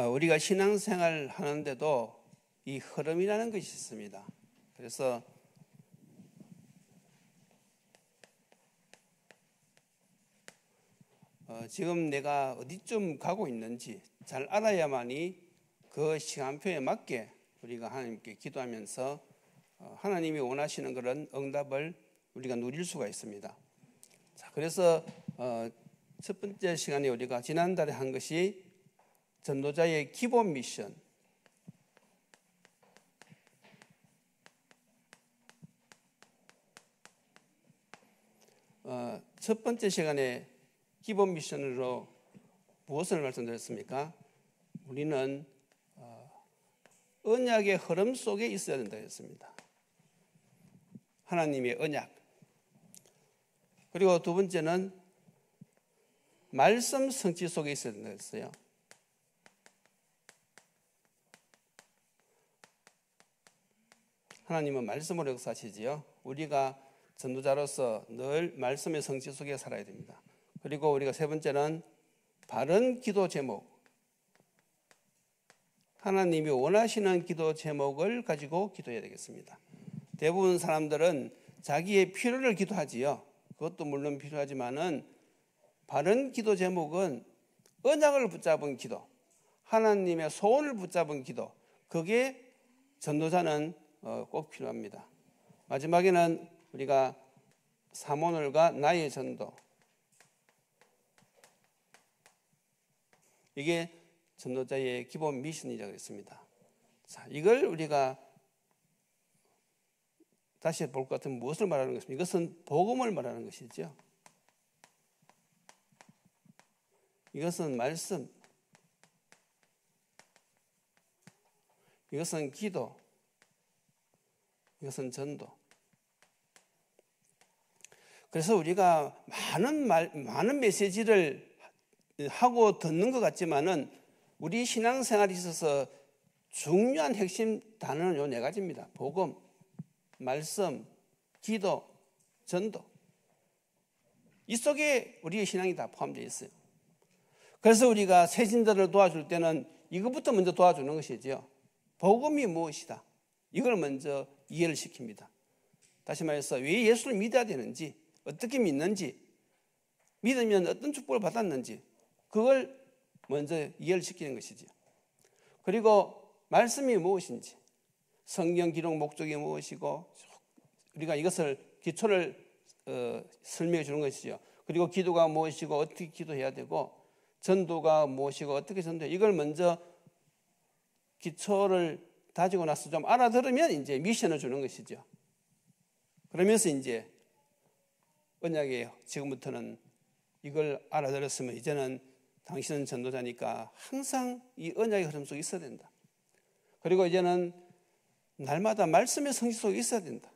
우리가 신앙생활 하는데도 이 흐름이라는 것이 있습니다. 그래서 지금 내가 어디쯤 가고 있는지 잘 알아야만이 그 시간표에 맞게 우리가 하나님께 기도하면서 하나님이 원하시는 그런 응답을 우리가 누릴 수가 있습니다. 자, 그래서 첫 번째 시간에 우리가 지난달에 한 것이 전도자의 기본 미션. 첫 번째 시간에 기본 미션으로 무엇을 말씀드렸습니까? 우리는 언약의 흐름 속에 있어야 된다 했습니다. 하나님의 언약. 그리고 두 번째는 말씀 성취 속에 있어야 된다 했어요. 하나님은 말씀으로 역사하시지요. 우리가 전도자로서 늘 말씀의 성취 속에 살아야 됩니다. 그리고 우리가 세 번째는 바른 기도 제목. 하나님이 원하시는 기도 제목을 가지고 기도해야 되겠습니다. 대부분 사람들은 자기의 필요를 기도하지요. 그것도 물론 필요하지만은 바른 기도 제목은 언약을 붙잡은 기도, 하나님의 소원을 붙잡은 기도, 그게 전도자는 꼭 필요합니다. 마지막에는 우리가 사모늘과 나의 전도, 이게 전도자의 기본 미션이라고 했습니다. 자, 이걸 우리가 다시 볼 것 같으면 무엇을 말하는 것입니까? 이것은 복음을 말하는 것이죠. 이것은 말씀, 이것은 기도, 이것은 전도. 그래서 우리가 많은 메시지를 하고 듣는 것 같지만은 우리 신앙생활에 있어서 중요한 핵심 단어는 요 네 가지입니다. 복음, 말씀, 기도, 전도. 이 속에 우리의 신앙이 다 포함되어 있어요. 그래서 우리가 새신자를 도와줄 때는 이것부터 먼저 도와주는 것이죠. 복음이 무엇이다. 이걸 먼저 이해를 시킵니다. 다시 말해서 왜 예수를 믿어야 되는지, 어떻게 믿는지, 믿으면 어떤 축복을 받았는지 그걸 먼저 이해를 시키는 것이죠. 그리고 말씀이 무엇인지, 성경 기록 목적이 무엇이고 우리가 이것을 기초를 설명해 주는 것이죠. 그리고 기도가 무엇이고 어떻게 기도해야 되고 전도가 무엇이고 어떻게 전도해, 이걸 먼저 기초를 다지고 나서 좀 알아들으면 이제 미션을 주는 것이죠. 그러면서 이제 언약에 지금부터는 이걸 알아들었으면 이제는 당신은 전도자니까 항상 이 언약의 흐름 속에 있어야 된다. 그리고 이제는 날마다 말씀의 성취 속에 있어야 된다.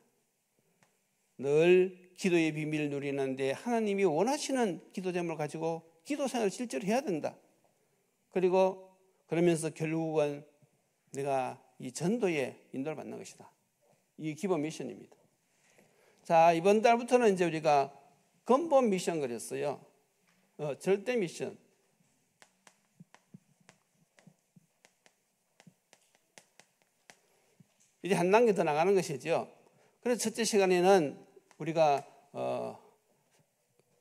늘 기도의 비밀을 누리는데 하나님이 원하시는 기도 제목을 가지고 기도 생활을 실제로 해야 된다. 그리고 그러면서 결국은 내가 이 전도에 인도를 받는 것이다. 이 기본 미션입니다. 자, 이번 달부터는 이제 우리가 근본 미션 그랬어요. 절대 미션. 이제 한 단계 더 나가는 것이죠. 그래서 첫째 시간에는 우리가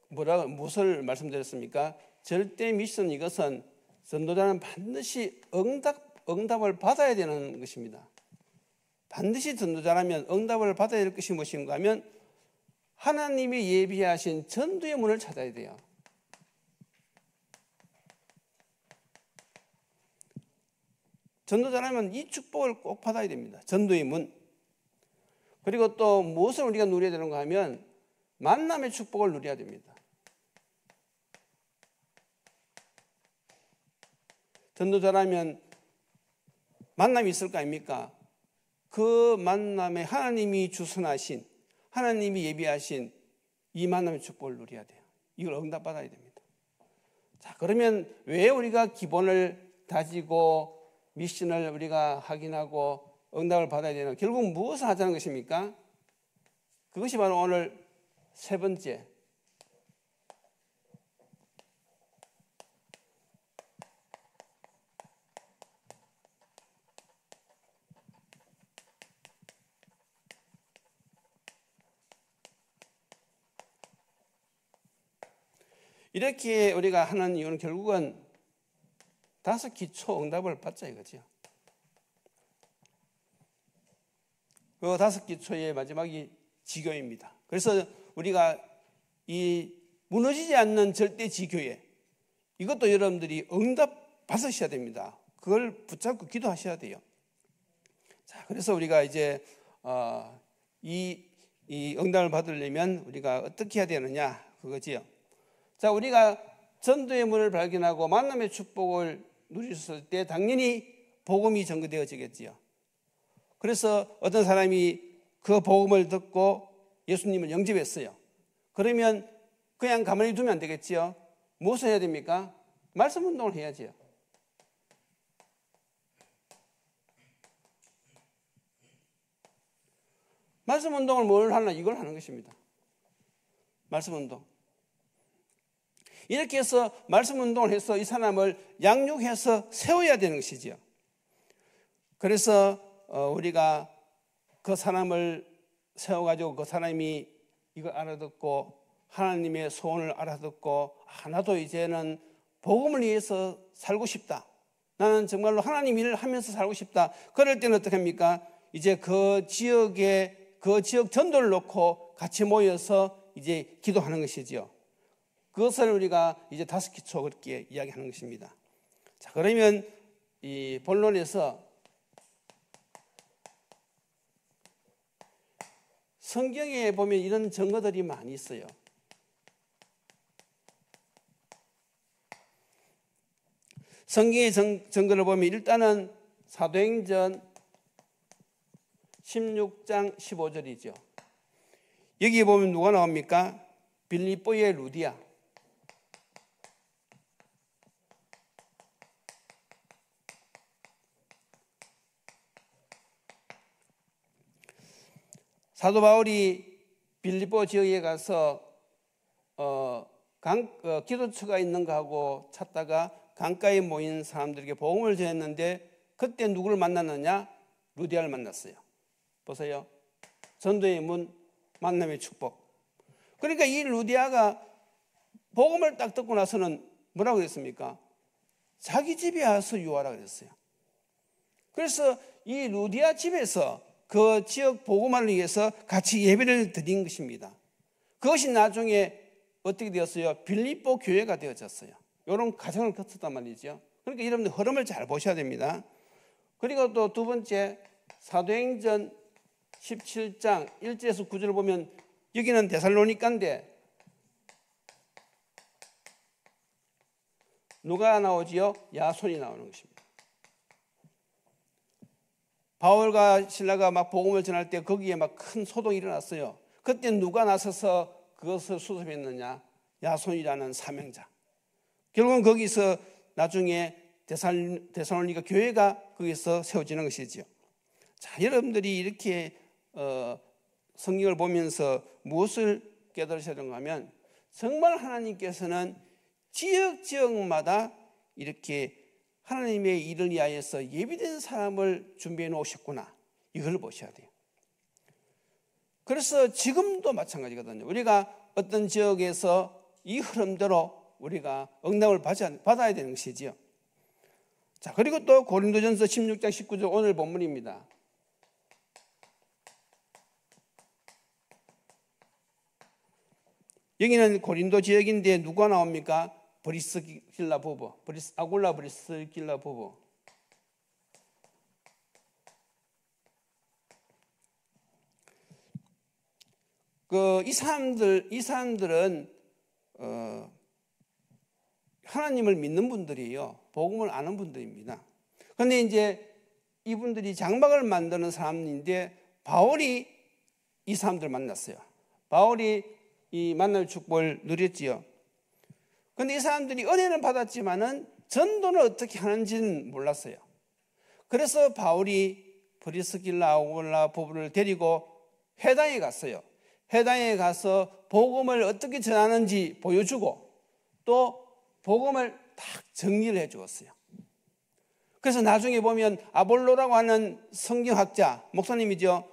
무엇을 말씀드렸습니까? 절대 미션, 이것은 전도자는 반드시 응답을 받아야 되는 것입니다. 반드시 전도자라면 응답을 받아야 될 것이 무엇인가 하면 하나님이 예비하신 전도의 문을 찾아야 돼요. 전도자라면 이 축복을 꼭 받아야 됩니다. 전도의 문. 그리고 또 무엇을 우리가 누려야 되는가 하면 만남의 축복을 누려야 됩니다. 전도자라면 만남이 있을 거 아닙니까? 그 만남에 하나님이 주선하신, 하나님이 예비하신 이 만남의 축복을 누려야 돼요. 이걸 응답받아야 됩니다. 자, 그러면 왜 우리가 기본을 다지고 미션을 우리가 확인하고 응답을 받아야 되나? 결국 무엇을 하자는 것입니까? 그것이 바로 오늘 세 번째, 이렇게 우리가 하는 이유는 결국은 5기초 응답을 받자 이거죠. 그 5기초의 마지막이 지교입니다. 그래서 우리가 이 무너지지 않는 절대 지교회, 이것도 여러분들이 응답 받으셔야 됩니다. 그걸 붙잡고 기도하셔야 돼요. 자, 그래서 우리가 이제 이 응답을 받으려면 우리가 어떻게 해야 되느냐 그거지요. 자, 우리가 전도의 문을 발견하고 만남의 축복을 누렸을 때 당연히 복음이 전거되어지겠지요. 그래서 어떤 사람이 그 복음을 듣고 예수님을 영접했어요. 그러면 그냥 가만히 두면 안 되겠지요. 무엇을 해야 됩니까? 말씀 운동을 해야지요. 말씀 운동을 뭘 하나? 이걸 하는 것입니다. 말씀 운동. 이렇게 해서 말씀 운동을 해서 이 사람을 양육해서 세워야 되는 것이지요. 그래서 우리가 그 사람을 세워가지고 그 사람이 이걸 알아듣고 하나님의 소원을 알아듣고 나도 이제는 복음을 위해서 살고 싶다. 나는 정말로 하나님 일을 하면서 살고 싶다. 그럴 때는 어떻게 합니까? 이제 그 지역 전도를 놓고 같이 모여서 이제 기도하는 것이지요. 그것을 우리가 이제 5기초 그렇게 이야기하는 것입니다. 자, 그러면 이 본론에서 성경에 보면 이런 증거들이 많이 있어요. 성경의 증거를 보면 일단은 사도행전 16장 15절이죠. 여기에 보면 누가 나옵니까? 빌립보의 루디아. 사도 바울이 빌립보 지역에 가서 기도처가 있는가 하고 찾다가 강가에 모인 사람들에게 복음을 전했는데 그때 누구를 만났느냐? 루디아를 만났어요. 보세요. 전도의 문, 만남의 축복. 그러니까 이 루디아가 복음을 딱 듣고 나서는 뭐라고 그랬습니까? 자기 집에 와서 유하라 그랬어요. 그래서 이 루디아 집에서 그 지역 복음화를 위해서 같이 예배를 드린 것입니다. 그것이 나중에 어떻게 되었어요? 빌립보 교회가 되어졌어요. 이런 과정을 거쳤단 말이죠. 그러니까 여러분들 흐름을 잘 보셔야 됩니다. 그리고 또 두 번째, 사도행전 17장 1절에서 9절을 보면 여기는 데살로니가인데 누가 나오지요? 야손이 나오는 것입니다. 바울과 신라가 막 복음을 전할 때 거기에 막 큰 소동이 일어났어요. 그때 누가 나서서 그것을 수습했느냐? 야손이라는 사명자. 결국은 거기서 나중에 데살로니가 교회가 거기서 세워지는 것이죠. 자, 여러분들이 이렇게 성경을 보면서 무엇을 깨달으셔야 되는가 하면 정말 하나님께서는 지역마다 이렇게 하나님의 일을 위하여서 예비된 사람을 준비해 놓으셨구나. 이걸 보셔야 돼요. 그래서 지금도 마찬가지거든요. 우리가 어떤 지역에서 이 흐름대로 우리가 응답을 받아야 되는 것이지요. 자, 그리고 또 고린도전서 16장 19절 오늘 본문입니다. 여기는 고린도 지역인데 누가 나옵니까? 브리스길라 부부, 아굴라 브리스길라 부부. 이 사람들은 하나님을 믿는 분들이에요. 복음을 아는 분들입니다. 그런데 이제 이분들이 장막을 만드는 사람인데 바울이 이 사람들을 만났어요. 바울이 이 만남의 축복을 누렸지요. 그런데 이 사람들이 은혜는 받았지만은 전도는 어떻게 하는지는 몰랐어요. 그래서 바울이 브리스길라 아굴라 부부를 데리고 회당에 갔어요. 회당에 가서 복음을 어떻게 전하는지 보여주고 또 복음을 딱 정리를 해 주었어요. 그래서 나중에 보면 아볼로라고 하는 성경학자 목사님이죠.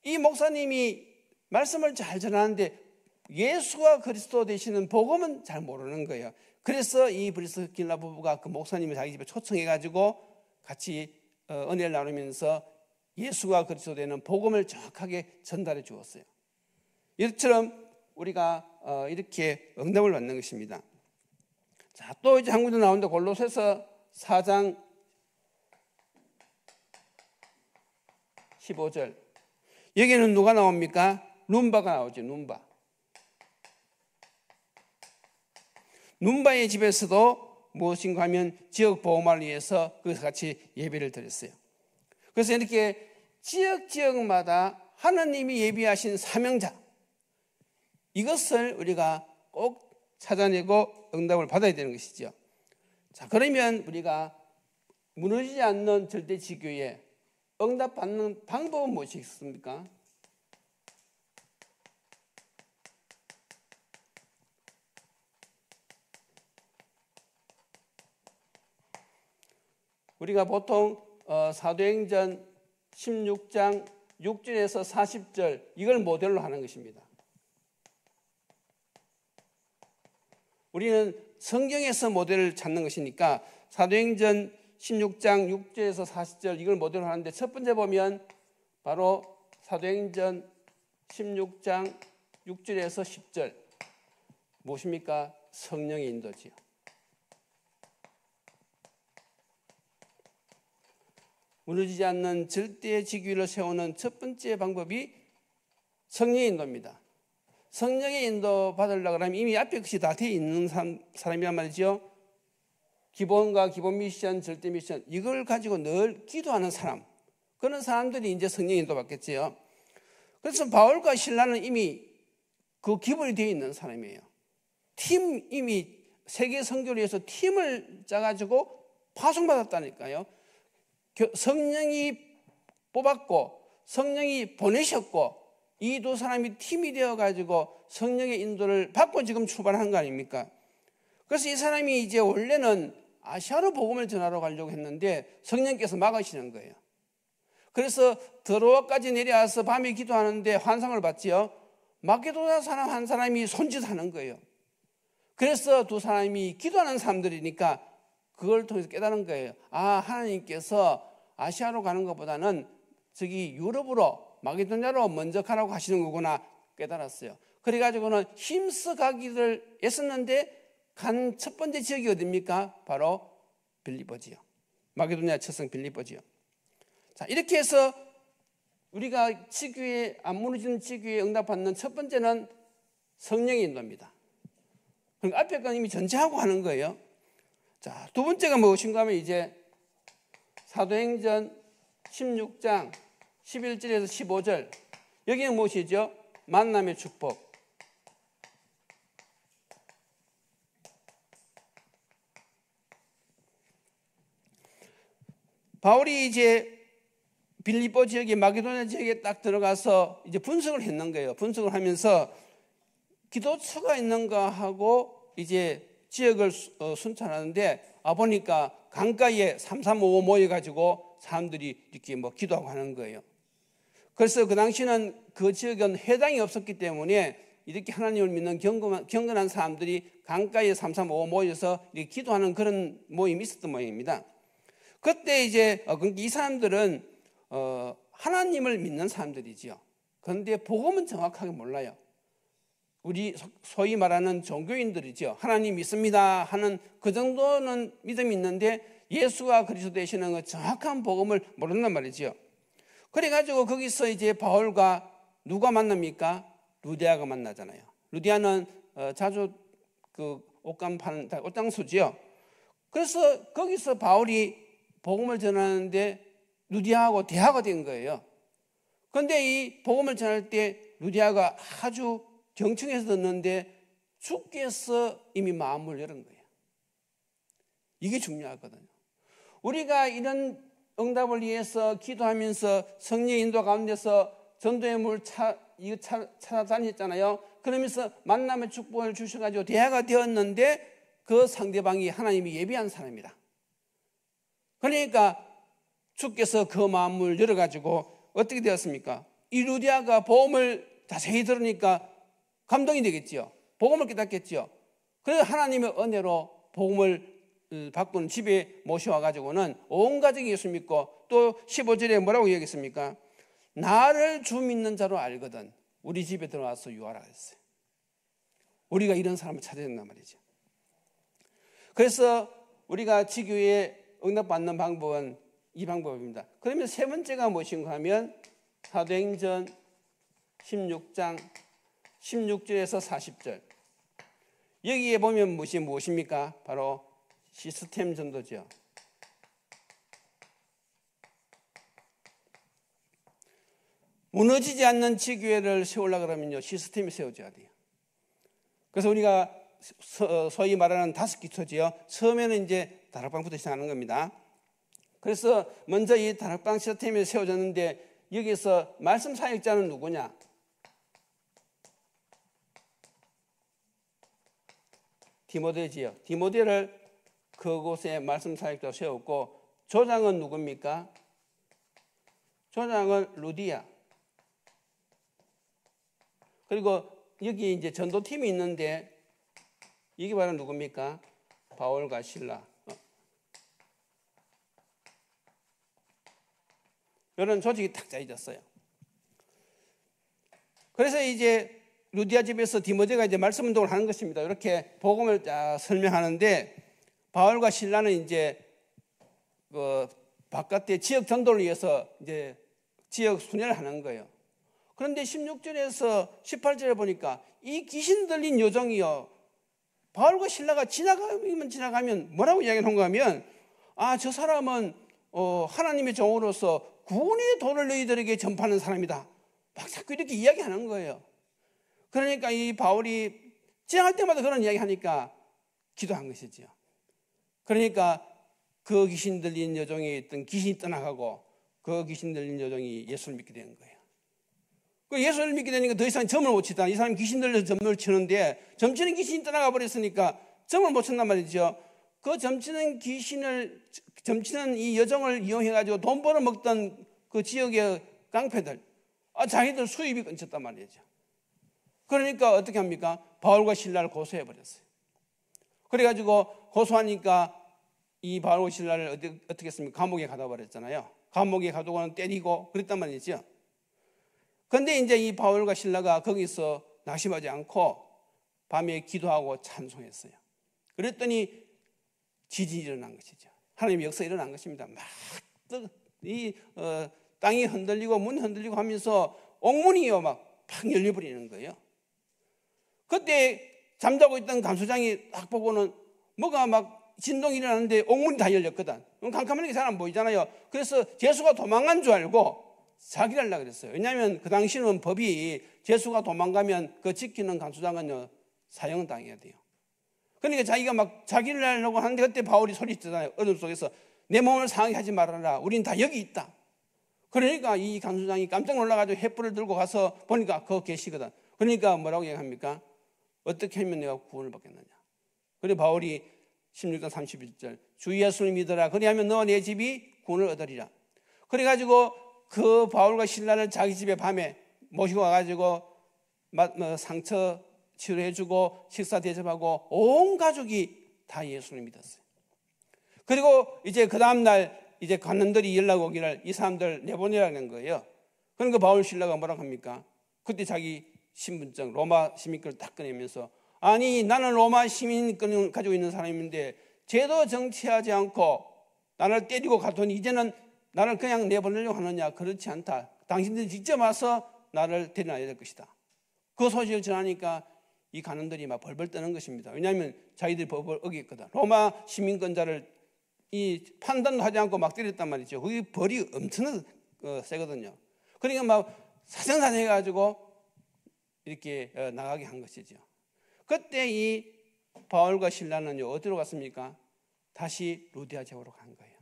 이 목사님이 말씀을 잘 전하는데 예수가 그리스도 되시는 복음은 잘 모르는 거예요. 그래서 이 브리스길라 부부가 그 목사님을 자기 집에 초청해가지고 같이 은혜를 나누면서 예수가 그리스도 되는 복음을 정확하게 전달해 주었어요. 이처럼 우리가 이렇게 응답을 받는 것입니다. 자, 또 이제 한 군데 나오는데 골로새서 4장 15절. 여기는 누가 나옵니까? 눈바가 나오죠. 눈바의 집에서도 무엇인가 하면 지역 보호만을 위해서 거기서 같이 예배를 드렸어요. 그래서 이렇게 지역마다 하나님이 예비하신 사명자, 이것을 우리가 꼭 찾아내고 응답을 받아야 되는 것이죠. 자, 그러면 우리가 무너지지 않는 절대지교에 응답받는 방법은 무엇이 있습니까? 우리가 보통 사도행전 16장 6절에서 40절 이걸 모델로 하는 것입니다. 우리는 성경에서 모델을 찾는 것이니까 사도행전 16장 6절에서 40절 이걸 모델로 하는데 첫 번째 보면 바로 사도행전 16장 6절에서 10절 무엇입니까? 성령의 인도지요. 무너지지 않는 절대의 지위를 세우는 첫 번째 방법이 성령의 인도입니다. 성령의 인도 받으려고 하면 이미 앞에 것이 다 되어 있는 사람이란 말이죠. 기본과 기본 미션, 절대 미션 이걸 가지고 늘 기도하는 사람, 그런 사람들이 이제 성령의 인도 받겠지요. 그래서 바울과 실라는 이미 그 기본이 되어 있는 사람이에요. 이미 세계 선교를 위해서 팀을 짜가지고 파송받았다니까요. 성령이 뽑았고 성령이 보내셨고 이 두 사람이 팀이 되어가지고 성령의 인도를 받고 지금 출발한 거 아닙니까? 그래서 이 사람이 이제 원래는 아시아로 복음을 전하러 가려고 했는데 성령께서 막으시는 거예요. 그래서 드로아까지 내려와서 밤에 기도하는데 환상을 봤지요. 마게도냐 사람 한 사람이 손짓하는 거예요. 그래서 두 사람이 기도하는 사람들이니까 그걸 통해서 깨달은 거예요. 아, 하나님께서 아시아로 가는 것보다는 저기 유럽으로 마게도냐로 먼저 가라고 하시는 거구나 깨달았어요. 그래가지고는 힘써 가기를 애썼는데 간 첫 번째 지역이 어디입니까? 바로 빌립보지요. 마게도냐 첫성 빌립보지요. 자, 이렇게 해서 우리가 지교에 안 무너지는 지교에 응답받는 첫 번째는 성령의 인도입니다. 그러니까 앞에 건 이미 전제하고 하는 거예요. 자, 두 번째가 무엇인가 하면 이제 사도행전 16장 11절에서 15절 여기는 무엇이죠? 만남의 축복. 바울이 이제 빌립보 지역에 마게도냐 지역에 딱 들어가서 이제 분석을 했는 거예요. 분석을 하면서 기도처가 있는가 하고 이제 지역을 순찰하는데 보니까 강가에 3355 모여가지고 사람들이 이렇게 뭐 기도하고 하는 거예요. 그래서 그 당시는 그 지역은 회당이 없었기 때문에 이렇게 하나님을 믿는 경건한 사람들이 강가에 3355 모여서 이렇게 기도하는 그런 모임이 있었던 모임입니다. 그때 이제 이 사람들은 하나님을 믿는 사람들이지요. 그런데 복음은 정확하게 몰라요. 우리 소위 말하는 종교인들이죠. 하나님 믿습니다 하는 그 정도는 믿음이 있는데 예수가 그리스도 되시는 그 정확한 복음을 모른단 말이죠. 그래가지고 거기서 이제 바울과 누가 만납니까? 루디아가 만나잖아요. 루디아는 자주 그 옷감 파는 옷장소지요. 그래서 거기서 바울이 복음을 전하는데 루디아하고 대화가 된 거예요. 그런데 이 복음을 전할 때 루디아가 아주 경청해서 듣는데 주께서 이미 마음을 열은 거예요. 이게 중요하거든요. 우리가 이런 응답을 위해서 기도하면서 성령의 인도 가운데서 전도의 물 찾아다녔잖아요. 그러면서 만남의 축복을 주셔가지고 대화가 되었는데 그 상대방이 하나님이 예비한 사람이다. 그러니까 주께서 그 마음을 열어가지고 어떻게 되었습니까? 이 루디아가 복음을 자세히 들으니까 감동이 되겠지요. 복음을 깨닫겠지요. 그래서 하나님의 은혜로 복음을 바꾼 집에 모셔와가지고는 온 가족이 예수 믿고 또 15절에 뭐라고 얘기했습니까? 나를 주 믿는 자로 알거든 우리 집에 들어와서 유하라 했어요. 우리가 이런 사람을 찾아야 된단 말이죠. 그래서 우리가 지교에 응답받는 방법은 이 방법입니다. 그러면 세 번째가 무엇인가 하면 사도행전 16장 16절에서 40절 여기에 보면 무엇입니까? 바로 시스템 전도죠. 무너지지 않는 지교회를 세우려고 그러면요 시스템이 세워져야 돼요. 그래서 우리가 소위 말하는 5기초지요. 처음에는 이제 다락방부터 시작하는 겁니다. 그래서 먼저 이 다락방 시스템이 세워졌는데 여기서 말씀 사역자는 누구냐? 디모데지요. 디모데를 그곳에 말씀 사역자로 세웠고 조장은 누굽니까? 조장은 루디아. 그리고 여기 이제 전도팀이 있는데 이게 바로 누굽니까? 바울과 실라. 이런 조직이 탁 짜여졌어요. 그래서 이제 루디아 집에서 디모데가 이제 말씀 운동을 하는 것입니다. 이렇게 복음을 설명하는데 바울과 실라는 이제 그 바깥에 지역 전도를 위해서 이제 지역 순회를 하는 거예요. 그런데 16절에서 18절에 보니까 이 귀신 들린 요정이요. 바울과 실라가 지나가면 뭐라고 이야기하는가 하면 저 사람은 하나님의 종으로서 구원의 도를 너희들에게 전파하는 사람이다. 막 자꾸 이렇게 이야기하는 거예요. 그러니까 이 바울이 지나갈 때마다 그런 이야기하니까 기도한 것이죠. 그러니까 그 귀신 들린 여종이 있던 귀신이 떠나가고 그 귀신 들린 여종이 예수를 믿게 된 거예요. 그 예수를 믿게 되니까 더 이상 점을 못 치다. 이 사람이 귀신 들려서 점을 치는데 점치는 귀신이 떠나가 버렸으니까 점을 못 쳤단 말이죠. 그 점치는 이 여정을 이용해가지고 돈 벌어먹던 그 지역의 깡패들, 자기들 수입이 끊겼단 말이죠. 그러니까 어떻게 합니까? 바울과 실라를 고소해버렸어요. 그래가지고 고소하니까 이 바울과 실라를 어떻게 했습니까? 감옥에 가둬 버렸잖아요. 감옥에 가두고는 때리고 그랬단 말이죠. 그런데 이제 이 바울과 실라가 거기서 낙심하지 않고 밤에 기도하고 찬송했어요. 그랬더니 지진이 일어난 것이죠. 하나님의 역사가 일어난 것입니다. 막 땅이 흔들리고 문이 흔들리고 하면서 옥문이요 막 팍 열려버리는 거예요. 그때 잠자고 있던 간수장이 딱 보고는 뭐가 막 진동이 일어나는데 옥문이 다 열렸거든. 캄캄하게 잘 안 보이잖아요. 그래서 제수가 도망간 줄 알고 자기를 하려고 그랬어요. 왜냐하면 그 당시는 법이 제수가 도망가면 그 지키는 간수장은요 사형을 당해야 돼요. 그러니까 자기가 막 자기를 하려고 하는데 그때 바울이 소리쳤잖아요. 어둠 속에서 내 몸을 상하게 하지 말아라. 우린 다 여기 있다. 그러니까 이 간수장이 깜짝 놀라가지고 횃불을 들고 가서 보니까 그거 계시거든. 그러니까 뭐라고 얘기합니까? 어떻게 하면 내가 구원을 받겠느냐. 그리고 바울이 16장 31절 주 예수를 믿어라. 그리하면 너와 내 집이 구원을 얻으리라. 그래가지고 그 바울과 실라를 자기 집에 밤에 모시고 와가지고 상처 치료해주고 식사 대접하고 온 가족이 다 예수를 믿었어요. 그리고 이제 그 다음날 이제 관원들이 연락 오기를 이 사람들 내보내라는 거예요. 그러니까 바울 실라가 뭐라고 합니까? 그때 자기 신분증 로마 시민권을 딱 꺼내면서 아니 나는 로마 시민권을 가지고 있는 사람인데 죄도 정치하지 않고 나를 때리고 가더니 이제는 나를 그냥 내보내려고 하느냐. 그렇지 않다. 당신들이 직접 와서 나를 데려놔야 될 것이다. 그 소식을 전하니까 이 간원들이 막 벌벌 떠는 것입니다. 왜냐하면 자기들이 법을 어겼거든. 로마 시민권자를 이 판단도 하지 않고 막 때렸단 말이죠. 그게 벌이 엄청 세거든요. 그러니까 막 사정사정 해가지고 이렇게 나가게 한 것이죠. 그때 이 바울과 실라는요 어디로 갔습니까? 다시 루디아 집으로 간 거예요.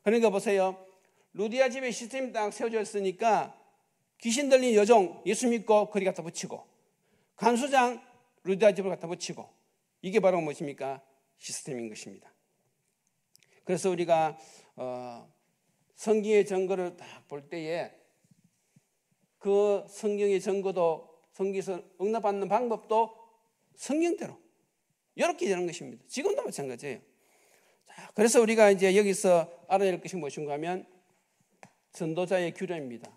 그러니까 보세요. 루디아 집에 시스템이 딱 세워져 있으니까 귀신 들린 여종 예수 믿고 거기 갖다 붙이고 간수장 루디아 집을 갖다 붙이고 이게 바로 무엇입니까? 시스템인 것입니다. 그래서 우리가 성경의 증거를 딱 볼 때에 그 성경의 증거도 성기에서 응답받는 방법도 성경대로 이렇게 되는 것입니다. 지금도 마찬가지예요. 자, 그래서 우리가 이제 여기서 알아야 할 것이 무엇인가 하면 전도자의 규례입니다.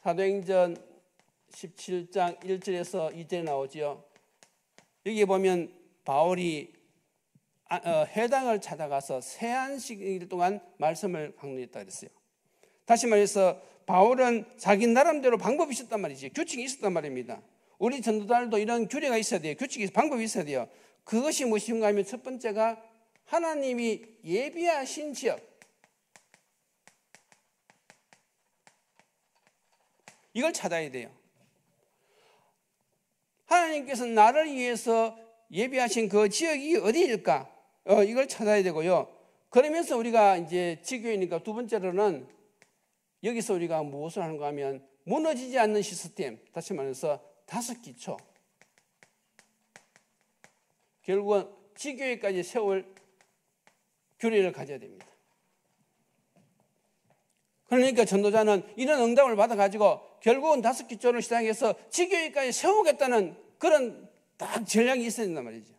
사도행전 17장 1절에서 2절에 나오죠. 여기 보면 바울이 회당을 찾아가서 세안식 동안 말씀을 강론했다 그랬어요. 다시 말해서 바울은 자기 나름대로 방법이 있었단 말이지. 규칙이 있었단 말입니다. 우리 전도자들도 이런 규례가 있어야 돼요. 규칙이 방법이 있어야 돼요. 그것이 무엇인가 하면 첫 번째가 하나님이 예비하신 지역, 이걸 찾아야 돼요. 하나님께서 나를 위해서 예비하신 그 지역이 어디일까? 이걸 찾아야 되고요. 그러면서 우리가 이제 지교이니까 두 번째로는 여기서 우리가 무엇을 하는가 하면 무너지지 않는 시스템, 다시 말해서 5기초. 결국은 지교회까지 세울 규례를 가져야 됩니다. 그러니까 전도자는 이런 응답을 받아가지고 결국은 5기초를 시작해서 지교회까지 세우겠다는 그런 딱 전략이 있어야 된단 말이죠.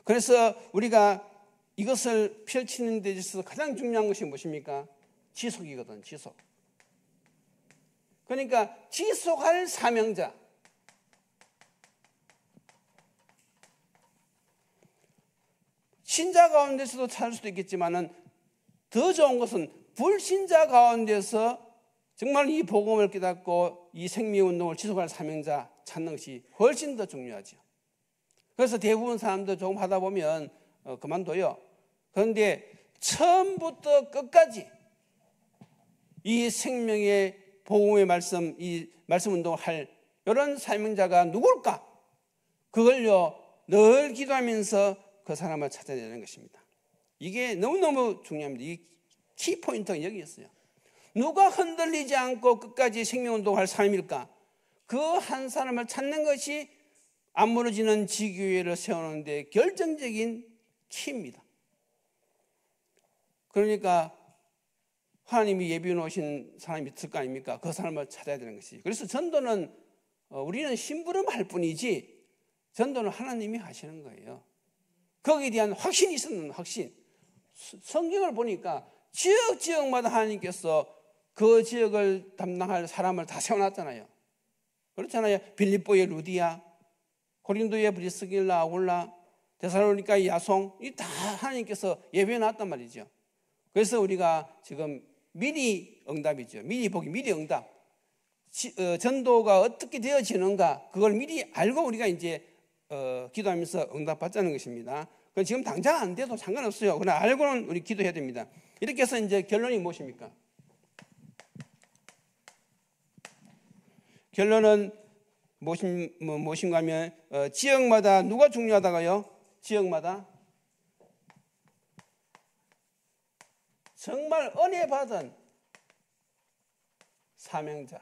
그래서 우리가 이것을 펼치는 데 있어서 가장 중요한 것이 무엇입니까? 지속이거든, 지속. 그러니까 지속할 사명자. 신자 가운데서도 찾을 수도 있겠지만은 더 좋은 것은 불신자 가운데서 정말 이 복음을 깨닫고 이 생명운동을 지속할 사명자 찾는 것이 훨씬 더 중요하죠. 그래서 대부분 사람들 조금 하다 보면 그만둬요. 그런데 처음부터 끝까지 이 생명의 복음의 말씀, 이 말씀 운동을 할 이런 사명자가 누굴까? 그걸요 늘 기도하면서 그 사람을 찾아야 되는 것입니다. 이게 너무너무 중요합니다. 이 키포인트가 여기 있어요. 누가 흔들리지 않고 끝까지 생명운동을 할 사람일까? 그 한 사람을 찾는 것이 안 무너지는 지교회를 세우는 데 결정적인 키입니다. 그러니까 하나님이 예비해 놓으신 사람이 있을 거 아닙니까? 그 사람을 찾아야 되는 것이지. 그래서 전도는 우리는 심부름할 뿐이지 전도는 하나님이 하시는 거예요. 거기에 대한 확신이 있었는 확신. 성경을 보니까 지역마다 하나님께서 그 지역을 담당할 사람을 다 세워놨잖아요. 그렇잖아요. 빌립보의 루디아, 고린도의 브리스길라, 아굴라, 데살로니가의 야송, 이 다 하나님께서 예배해 놨단 말이죠. 그래서 우리가 지금 미리 응답이죠. 미리 보기, 미리 응답. 전도가 어떻게 되어지는가 그걸 미리 알고 우리가 이제 기도하면서 응답받자는 것입니다. 지금 당장 안 돼도 상관없어요. 그러나 알고는 우리 기도해야 됩니다. 이렇게 해서 이제 결론이 무엇입니까? 결론은 무엇인가 하면 지역마다 누가 중요하다고요? 지역마다 정말 은혜 받은 사명자,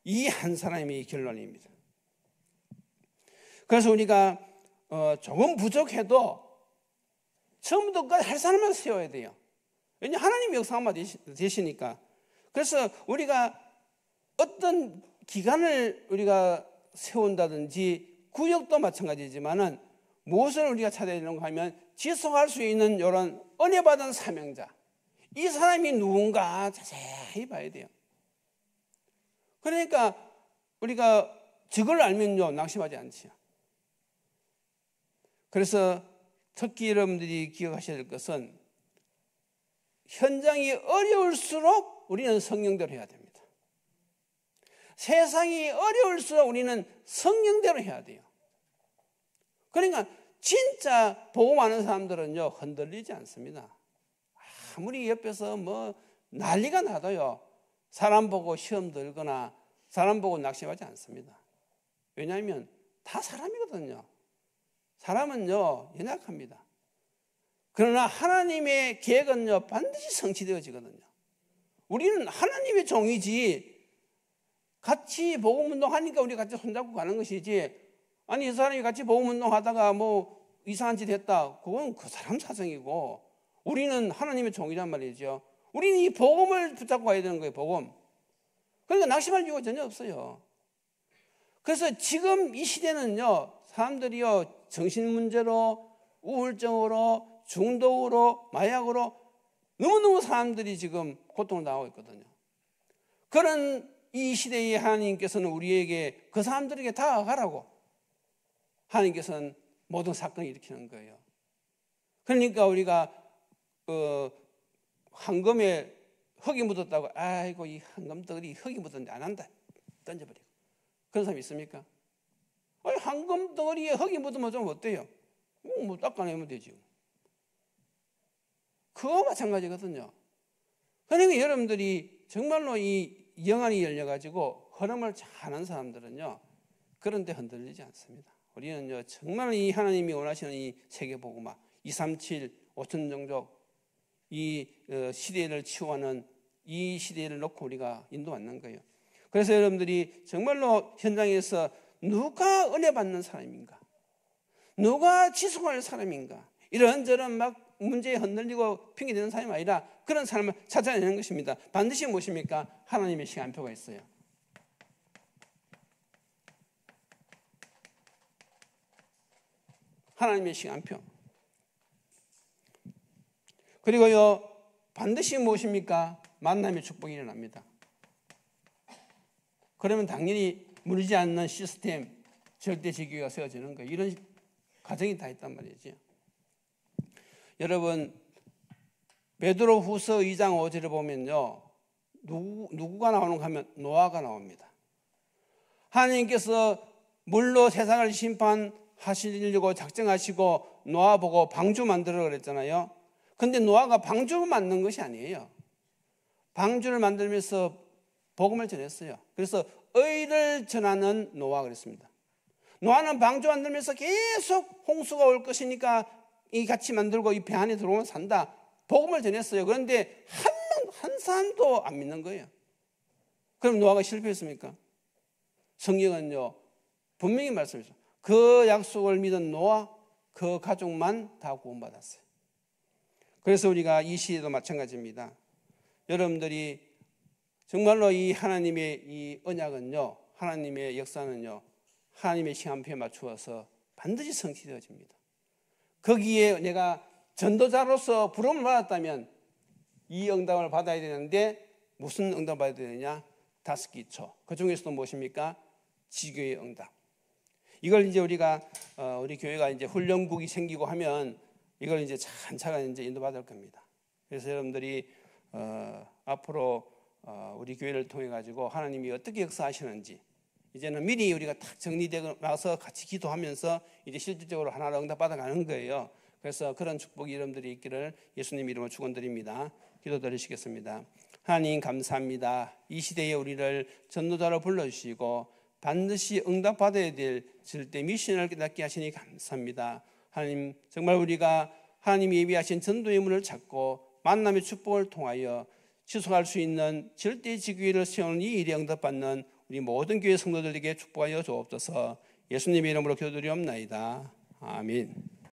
이 한 사람이 결론입니다. 그래서 우리가 조금 부족해도 처음부터 끝까지 할 사람만 세워야 돼요. 왜냐하면 하나님의 역사만 되시니까. 그래서 우리가 어떤 기간을 우리가 세운다든지 구역도 마찬가지지만은 무엇을 우리가 찾아야 되는가 하면 지속할 수 있는 이런 은혜 받은 사명자, 이 사람이 누군가 자세히 봐야 돼요. 그러니까 우리가 저걸 알면요 낙심하지 않지요. 그래서 특히 여러분들이 기억하셔야 될 것은 현장이 어려울수록 우리는 성령대로 해야 됩니다. 세상이 어려울수록 우리는 성령대로 해야 돼요. 그러니까 진짜 복음 아는 사람들은요 흔들리지 않습니다. 아무리 옆에서 뭐 난리가 나도요 사람 보고 시험 들거나 사람 보고 낙심하지 않습니다. 왜냐하면 다 사람이거든요. 사람은요 연약합니다. 그러나 하나님의 계획은요 반드시 성취되어지거든요. 우리는 하나님의 종이지 같이 복음운동 하니까 우리 같이 손잡고 가는 것이지, 아니 이 사람이 같이 복음운동 하다가 뭐 이상한 짓 했다. 그건 그 사람 사정이고 우리는 하나님의 종이란 말이죠. 우리는 이 복음을 붙잡고 가야 되는 거예요. 복음. 그러니까 낙심할 이유가 전혀 없어요. 그래서 지금 이 시대는요, 사람들이요, 정신 문제로, 우울증으로, 중독으로, 마약으로 너무너무 사람들이 지금 고통을 당하고 있거든요. 그런 이 시대에 하나님께서는 우리에게 그 사람들에게 다가가라고 하나님께서는 모든 사건을 일으키는 거예요. 그러니까 우리가 황금에 흙이 묻었다고 아이고 이 황금덩어리 흙이 묻었는데 안 한다 던져버리고 그런 사람 있습니까? 아니, 황금덩어리에 흙이 묻으면 좀 어때요? 뭐 닦아내면 되지. 그거 마찬가지거든요. 그러니까 여러분들이 정말로 이 영안이 열려가지고 흐름을 잘하는 사람들은요, 그런데 흔들리지 않습니다. 우리는요, 정말 이 하나님이 원하시는 이 세계복음화, 237, 5천 종족, 이 시대를 치유하는 이 시대를 놓고 우리가 인도받는 거예요. 그래서 여러분들이 정말로 현장에서 누가 은혜 받는 사람인가? 누가 지속할 사람인가? 이런저런 막 문제에 흔들리고 핑계대는 사람이 아니라 그런 사람을 찾아내는 것입니다. 반드시 무엇입니까? 하나님의 시간표가 있어요. 하나님의 시간표. 그리고요, 반드시 무엇입니까? 만남의 축복이 일어납니다. 그러면 당연히 무너지지 않는 시스템, 절대지교가 세워지는 거예요. 이런 과정이 다 있단 말이죠. 여러분, 베드로후서 2장 5절을 보면요, 누구가 나오는가 하면 노아가 나옵니다. 하나님께서 물로 세상을 심판하시려고 작정하시고 노아 보고 방주 만들어 그랬잖아요. 근데 노아가 방주를 만든 것이 아니에요. 방주를 만들면서 복음을 전했어요. 그래서 의를 전하는 노아 그랬습니다. 노아는 방주 만들면서 계속 홍수가 올 것이니까 이 같이 만들고 이 배 안에 들어오면 산다. 복음을 전했어요. 그런데 한 사람도 안 믿는 거예요. 그럼 노아가 실패했습니까? 성경은요, 분명히 말씀했어요. 그 약속을 믿은 노아, 그 가족만 다 구원받았어요. 그래서 우리가 이 시대도 마찬가지입니다. 여러분들이 정말로 이 하나님의 이 언약은요, 하나님의 역사는요, 하나님의 시간표에 맞추어서 반드시 성취되어집니다. 거기에 내가 전도자로서 부름을 받았다면 이 응답을 받아야 되는데 무슨 응답을 받아야 되느냐? 5기초. 그 중에서도 무엇입니까? 지교의 응답. 이걸 이제 우리가 우리 교회가 이제 훈련국이 생기고 하면 이걸 이제 차근차근 이제 인도받을 겁니다. 그래서 여러분들이 앞으로 우리 교회를 통해 가지고 하나님이 어떻게 역사하시는지 이제는 미리 우리가 딱 정리되고 나서 같이 기도하면서 이제 실질적으로 하나로 응답받아 가는 거예요. 그래서 그런 축복이 여러분들이 있기를 예수님 이름으로 축원드립니다. 기도드리시겠습니다. 하나님 감사합니다. 이 시대에 우리를 전도자로 불러주시고 반드시 응답받아야 될 절대 미션을 깨닫게 하시니 감사합니다. 하나님 정말 우리가 하나님이 예비하신 전도의 문을 찾고 만남의 축복을 통하여 지속할 수 있는 절대 지교회를 세우는 이 일에 응답받는 우리 모든 교회 성도들에게 축복하여 주옵소서. 예수님의 이름으로 기도드리옵나이다. 아멘.